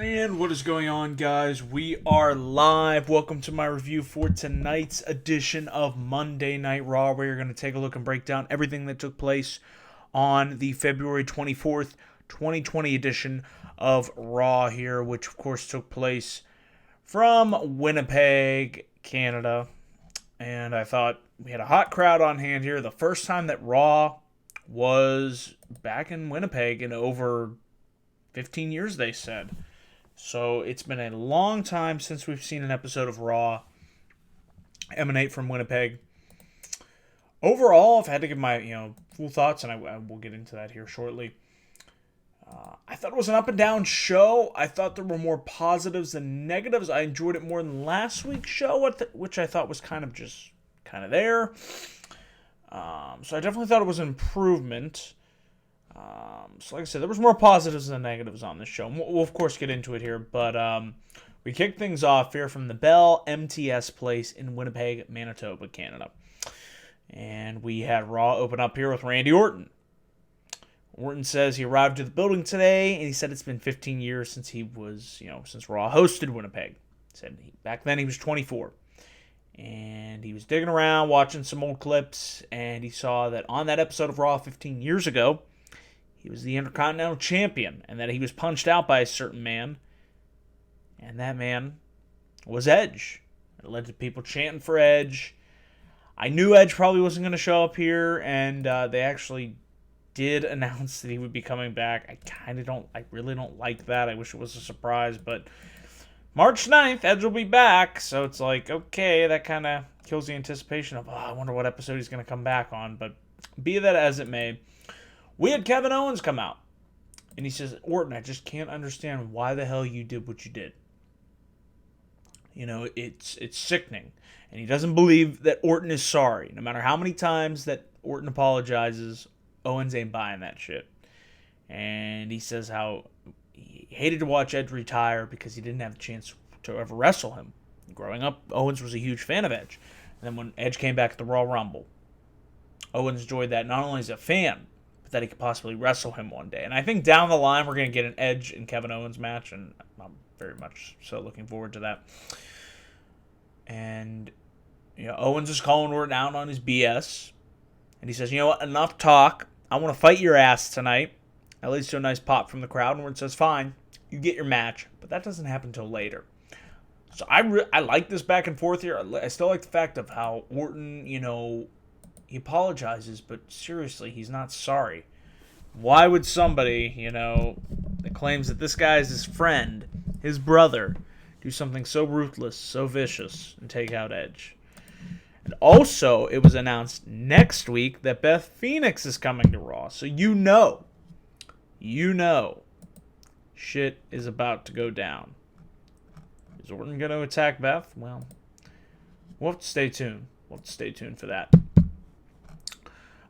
And what is going on, guys? We are live. Welcome to my review for tonight's edition of Monday Night Raw, where you're going to take a look and break down everything that took place on the February 24th, 2020 edition of Raw here, which of course took place from Winnipeg, Canada. And I thought we had a hot crowd on hand here. The first time that Raw was back in Winnipeg in over 15 years, they said. So it's been a long time since we've seen an episode of Raw emanate from Winnipeg. Overall, if I had to give my full thoughts, and I will get into that here shortly, I thought it was an up and down show. I thought there were more positives than negatives. I enjoyed it more than last week's show, which I thought was kind of there. So I definitely thought it was an improvement. So like I said, there was more positives than negatives on this show. We'll of course get into it here, but we kicked things off here from the Bell MTS Place in Winnipeg, Manitoba, Canada. And we had Raw open up here with Randy Orton. Orton says he arrived to the building today, and he said it's been 15 years since he was, since Raw hosted Winnipeg. He said back then he was 24. And he was digging around, watching some old clips, and he saw that on that episode of Raw 15 years ago, he was the Intercontinental Champion, and that he was punched out by a certain man, and that man was Edge. It led to people chanting for Edge. I knew Edge probably wasn't going to show up here, and they actually did announce that he would be coming back. I really don't like that. I wish it was a surprise, but March 9th, Edge will be back, so it's like, okay, that kind of kills the anticipation of, I wonder what episode he's going to come back on, but be that as it may, we had Kevin Owens come out, and he says, Orton, I just can't understand why the hell you did what you did. It's sickening, and he doesn't believe that Orton is sorry. No matter how many times that Orton apologizes, Owens ain't buying that shit. And he says how he hated to watch Edge retire because he didn't have the chance to ever wrestle him. Growing up, Owens was a huge fan of Edge. And then when Edge came back at the Royal Rumble, Owens enjoyed that not only as a fan, that he could possibly wrestle him one day. And I think down the line we're going to get an Edge and Kevin Owens match, and I'm very much so looking forward to that. And Owens is calling Orton out on his BS, and he says, you know what, enough talk. I want to fight your ass tonight. That leads to a nice pop from the crowd, and Orton says, fine, you get your match, but that doesn't happen until later. So I like this back and forth here. I still like the fact of how Orton, he apologizes, but seriously, he's not sorry. Why would somebody, that claims that this guy is his friend, his brother, do something so ruthless, so vicious, and take out Edge? And also, it was announced next week that Beth Phoenix is coming to Raw. So shit is about to go down. Is Orton going to attack Beth? Well, we'll have to stay tuned. We'll have to stay tuned for that.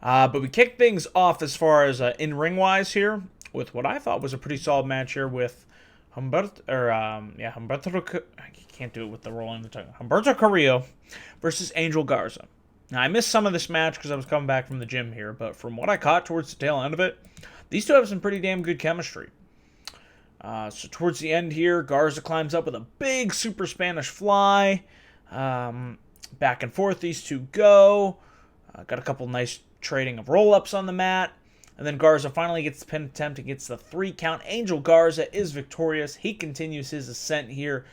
But we kicked things off as far as in-ring wise here with what I thought was a pretty solid match here with Humberto. I can't do it with the rolling the tongue. Humberto Carrillo versus Angel Garza. Now I missed some of this match because I was coming back from the gym here, but from what I caught towards the tail end of it, these two have some pretty damn good chemistry. So towards the end here, Garza climbs up with a big Super Spanish Fly. Back and forth these two go. Got a couple nice trading of roll-ups on the mat. And then Garza finally gets the pin attempt and gets the 3 count. Angel Garza is victorious. He continues his ascent here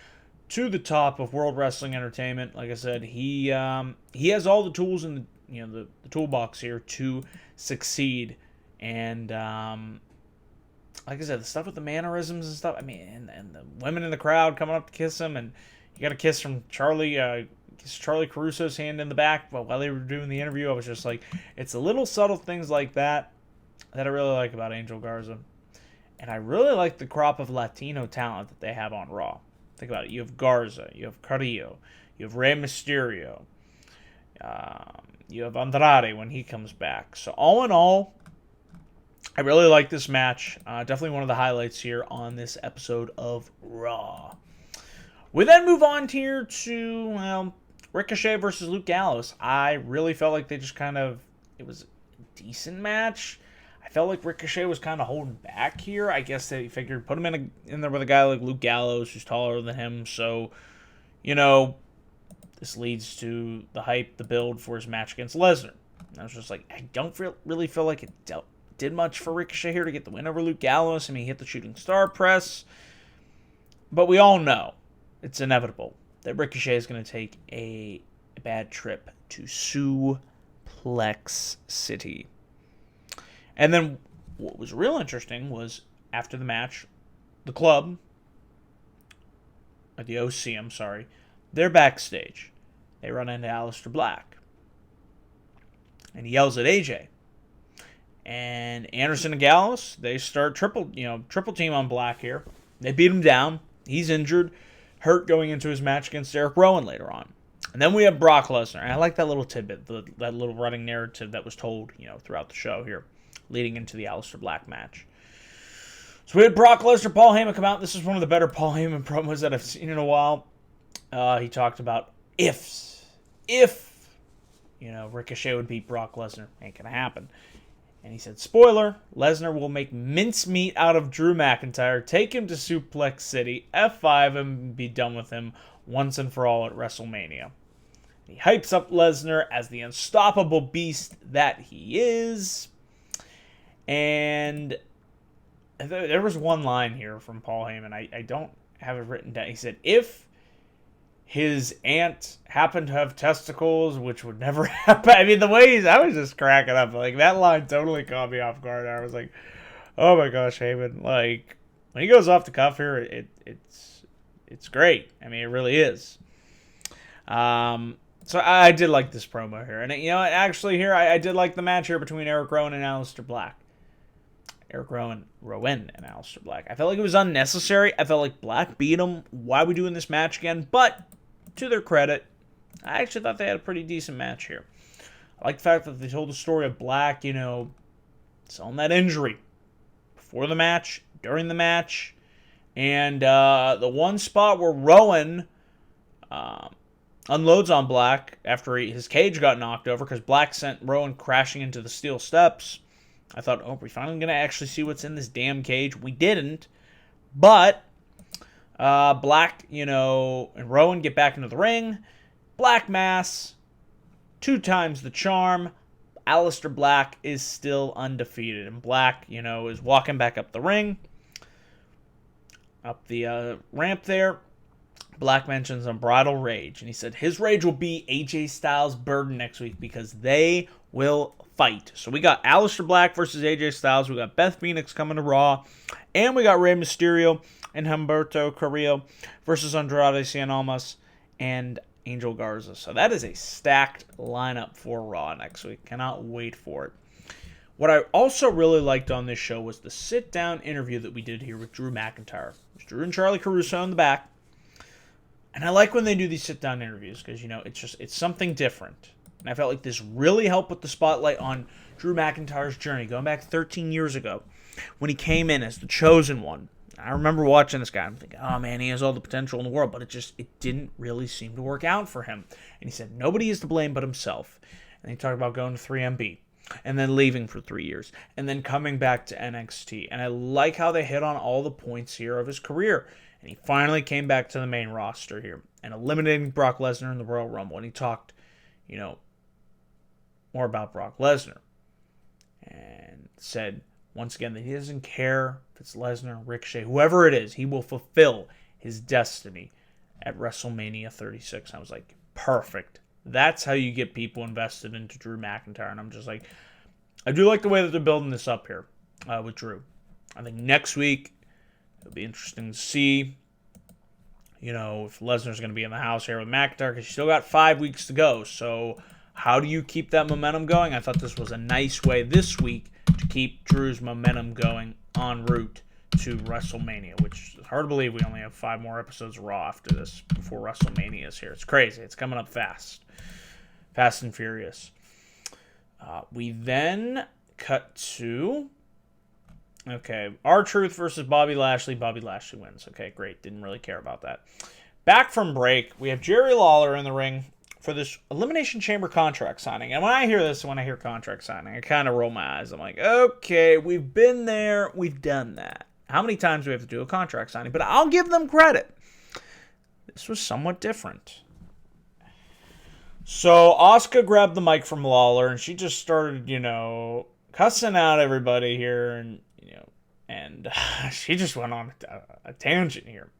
to the top of World Wrestling Entertainment. Like I said, he has all the tools in the toolbox here to succeed. And like I said, the stuff with the mannerisms and stuff. I mean, and the women in the crowd coming up to kiss him, and you got a kiss from Charlie Caruso's hand in the back. But while they were doing the interview, I was just like, it's the little subtle things like that I really like about Angel Garza. And I really like the crop of Latino talent that they have on Raw. Think about it. You have Garza, you have Carrillo, you have Rey Mysterio, you have Andrade when he comes back. So all in all, I really like this match. Definitely one of the highlights here on this episode of Raw. We then move on here to Ricochet versus Luke Gallows. I really felt like they just it was a decent match. I I felt like Ricochet was kind of holding back here. I guess they figured put him in there with a guy like Luke Gallows, who's taller than him. So, this leads to the hype, the build for his match against Lesnar. And I was just like, I don't really feel like it did much for Ricochet here to get the win over Luke Gallows. I mean, he hit the shooting star press. But we all know it's inevitable that Ricochet is going to take a bad trip to Suplex City. And then what was real interesting was after the match, the club, or the OC, I'm sorry, they're backstage. They run into Aleister Black. And he yells at AJ. And Anderson and Gallows, they start triple team on Black here. They beat him down. He's injured, hurt going into his match against Erick Rowan later on. And then we have Brock Lesnar. And I like that little tidbit, that little running narrative that was told, throughout the show here, leading into the Aleister Black match. So we had Brock Lesnar, Paul Heyman come out. This is one of the better Paul Heyman promos that I've seen in a while. He talked about ifs. If, Ricochet would beat Brock Lesnar. Ain't gonna happen. And he said, spoiler, Lesnar will make mincemeat out of Drew McIntyre, take him to Suplex City, F5 him, and be done with him once and for all at WrestleMania. He hypes up Lesnar as the unstoppable beast that he is. And there was one line here from Paul Heyman. I don't have it written down. He said, if his aunt happened to have testicles, which would never happen. I mean, I was just cracking up. Like, that line totally caught me off guard. I was like, oh my gosh, Heyman. Like, when he goes off the cuff here, it's great. I mean, it really is. So I did like this promo here. And, actually here, I did like the match here between Erick Rowan and Aleister Black. Rowan and Aleister Black. I felt like it was unnecessary. I felt like Black beat him. Why are we doing this match again? But, to their credit, I actually thought they had a pretty decent match here. I like the fact that they told the story of Black, selling that injury before the match, during the match, and the one spot where Rowan unloads on Black after his cage got knocked over because Black sent Rowan crashing into the steel steps. I thought, we're finally going to actually see what's in this damn cage. We didn't, but Black, and Rowan get back into the ring. Black mass, 2 times the charm. Aleister Black is still undefeated. And Black, is walking back up the ring. Up the ramp there. Black mentions unbridled rage. And he said his rage will be AJ Styles' burden next week because they will fight. So we got Aleister Black versus AJ Styles. We got Beth Phoenix coming to Raw. And we got Rey Mysterio and Humberto Carrillo versus Andrade Cien Almas and Angel Garza. So that is a stacked lineup for Raw next week. Cannot wait for it. What I also really liked on this show was the sit-down interview that we did here with Drew McIntyre. There's Drew and Charlie Caruso in the back. And I like when they do these sit-down interviews because, it's something different. And I felt like this really helped with the spotlight on Drew McIntyre's journey, going back 13 years ago when he came in as the chosen one. I remember watching this guy. I'm thinking, oh man, he has all the potential in the world, but it didn't really seem to work out for him. And he said nobody is to blame but himself. And he talked about going to 3MB and then leaving for 3 years and then coming back to NXT. And I like how they hit on all the points here of his career. And he finally came back to the main roster here and eliminating Brock Lesnar in the Royal Rumble. And he talked, more about Brock Lesnar. And said, once again, that he doesn't care if it's Lesnar, Ricochet, whoever it is, he will fulfill his destiny at WrestleMania 36. I was like, perfect. That's how you get people invested into Drew McIntyre. And I'm just like, I do like the way that they're building this up here with Drew. I think next week, it'll be interesting to see, if Lesnar's going to be in the house here with McIntyre, because you still got 5 weeks to go. So how do you keep that momentum going? I thought this was a nice way this week to keep Drew's momentum going en route to WrestleMania, which is hard to believe we only have 5 more episodes of Raw after this before WrestleMania is here. It's crazy. It's coming up fast. Fast and furious. We then cut to... Okay, R-Truth versus Bobby Lashley. Bobby Lashley wins. Okay, great. Didn't really care about that. Back from break, we have Jerry Lawler in the ring for this Elimination Chamber contract signing. And when I hear this, when I hear contract signing, I kind of roll my eyes. I'm like, okay, we've been there. We've done that. How many times do we have to do a contract signing? But I'll give them credit. This was somewhat different. So Asuka grabbed the mic from Lawler, and she just started, cussing out everybody here, and she just went on a tangent here.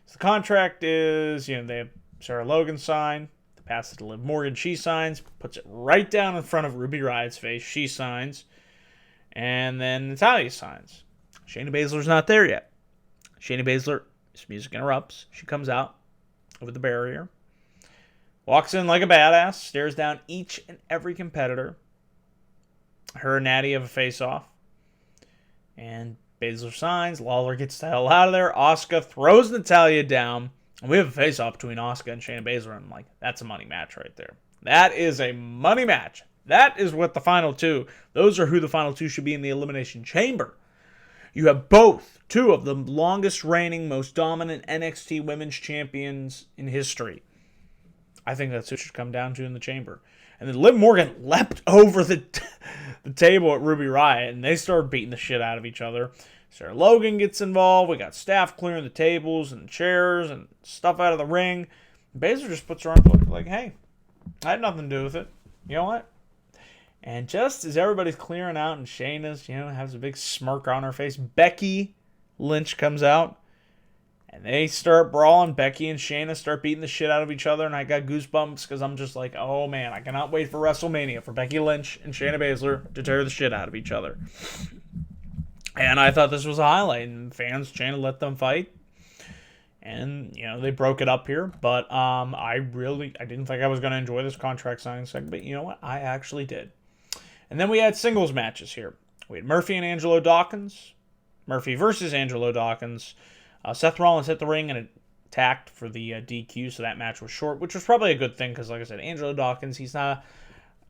So the contract is, they have Sarah Logan sign, they pass it to Liv Morgan, she signs, puts it right down in front of Ruby Riot's face, she signs, and then Natalya signs. Shayna Baszler's not there yet. Shayna Baszler's music interrupts. She comes out over the barrier, walks in like a badass, stares down each and every competitor. Her and Natty have a face-off. And Baszler signs. Lawler gets the hell out of there. Asuka throws Natalya down. And we have a face-off between Asuka and Shayna Baszler. And I'm like, that's a money match right there. That is a money match. That is what the final two, those are who the final two should be in the Elimination Chamber. You have two of the longest reigning, most dominant NXT women's champions in history. I think that's who it should come down to in the chamber. And then Liv Morgan leapt over the table at Ruby Riott, and they started beating the shit out of each other. Sarah Logan gets involved. We got staff clearing the tables and chairs and stuff out of the ring. Baszler just puts her on like, hey, I had nothing to do with it. You know what? And just as everybody's clearing out and Shayna's, has a big smirk on her face, Becky Lynch comes out. And they start brawling. Becky and Shayna start beating the shit out of each other. And I got goosebumps because I'm just like, oh man, I cannot wait for WrestleMania for Becky Lynch and Shayna Baszler to tear the shit out of each other. And I thought this was a highlight. And fans, Shayna let them fight. And, they broke it up here. But I didn't think I was going to enjoy this contract signing segment. But you know what? I actually did. And then we had singles matches here. We had Murphy and Angelo Dawkins. Murphy versus Angelo Dawkins. Seth Rollins hit the ring and attacked for the DQ, so that match was short, which was probably a good thing because, like I said, Angelo Dawkins, he's not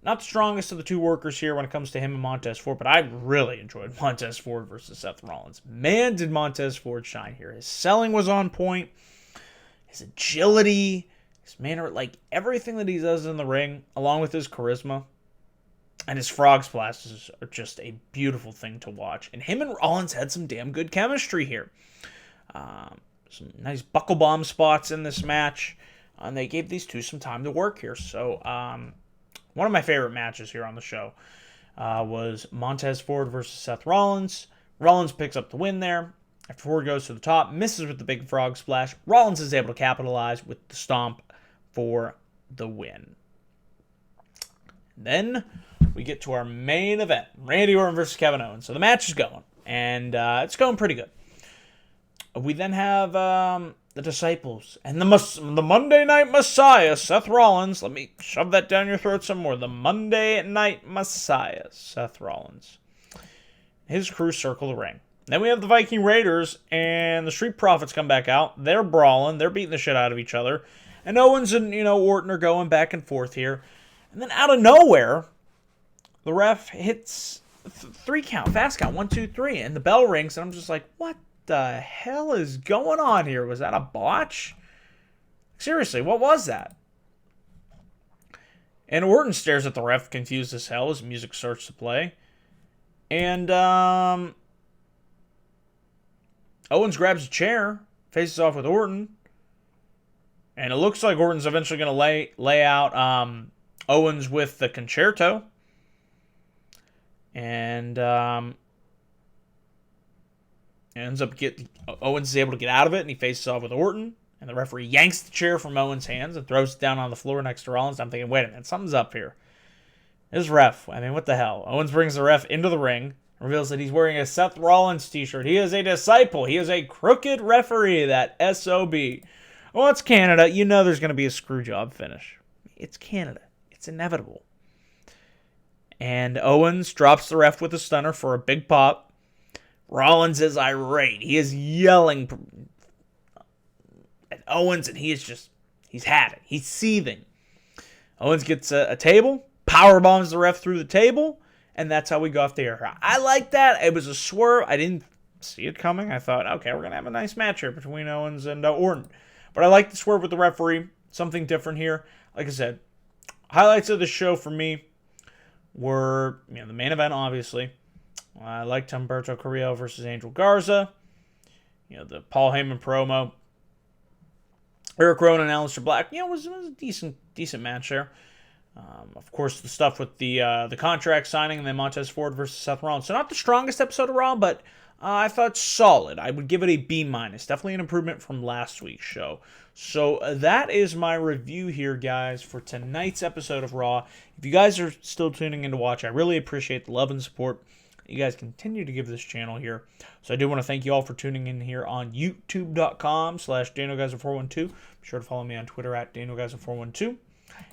the strongest of the two workers here when it comes to him and Montez Ford, but I really enjoyed Montez Ford versus Seth Rollins. Man, did Montez Ford shine here. His selling was on point, his agility, his manner, like everything that he does in the ring, along with his charisma. And his frog splashes are just a beautiful thing to watch. And him and Rollins had some damn good chemistry here. Some nice buckle bomb spots in this match. And they gave these two some time to work here. So, one of my favorite matches here on the show was Montez Ford versus Seth Rollins. Rollins picks up the win there. After Ford goes to the top, misses with the big frog splash. Rollins is able to capitalize with the stomp for the win. Then we get to our main event, Randy Orton versus Kevin Owens. So the match is going, and it's going pretty good. We then have the Disciples and the Monday Night Messiah, Seth Rollins. Let me shove that down your throat some more. The Monday Night Messiah, Seth Rollins. His crew circle the ring. Then we have the Viking Raiders and the Street Profits come back out. They're brawling. They're beating the shit out of each other. And Owens and, Orton are going back and forth here. And then out of nowhere, the ref hits 3 count, fast count, 1, 2, 3, and the bell rings, and I'm just like, what the hell is going on here? Was that a botch? Seriously, what was that? And Orton stares at the ref, confused as hell, as music starts to play. And Owens grabs a chair, faces off with Orton, and it looks like Orton's eventually going to lay out Owens with the concerto. And owens is able to get out of it, and he faces off with Orton. And the referee yanks the chair from Owens' hands and throws it down on the floor next to Rollins. I'm thinking, wait a minute, something's up here. This ref, what the hell? Owens brings the ref into the ring, reveals that he's wearing a Seth Rollins t-shirt. He is a disciple. He is a crooked referee, that SOB. Well, it's Canada. There's going to be a screwjob finish. It's Canada. It's inevitable. And Owens drops the ref with a stunner for a big pop. Rollins is irate. He is yelling at Owens, and he's had it. He's seething. Owens gets a table, power bombs the ref through the table, and that's how we go off the air. I like that. It was a swerve. I didn't see it coming. I thought, okay, we're going to have a nice match here between Owens and Orton. But I like the swerve with the referee. Something different here. like I said, highlights of the show for me were, the main event, obviously. I liked Humberto Carrillo versus Angel Garza. The Paul Heyman promo. Erick, Rowan, and Aleister Black. Was a decent match there. Of course, the stuff with the contract signing and then Montez Ford versus Seth Rollins. So not the strongest episode of Raw, but I thought solid. I would give it a B-. Definitely an improvement from last week's show. So that is my review here, guys, for tonight's episode of Raw. If you guys are still tuning in to watch, I really appreciate the love and support you guys continue to give this channel here. So I do want to thank you all for tuning in here on youtube.com/DanoGuys412. Be sure to follow me on Twitter at DanoGuys412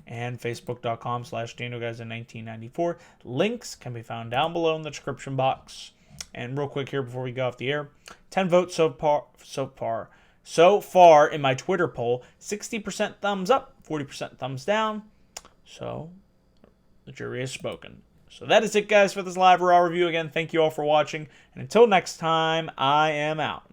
and Facebook.com/DanoGuys1994. Links can be found down below in the description box. And real quick here before we go off the air, 10 votes so far in my Twitter poll. 60% thumbs up, 40% thumbs down. So the jury has spoken. So that is it, guys, for this live Raw review. Again, thank you all for watching. And until next time, I am out.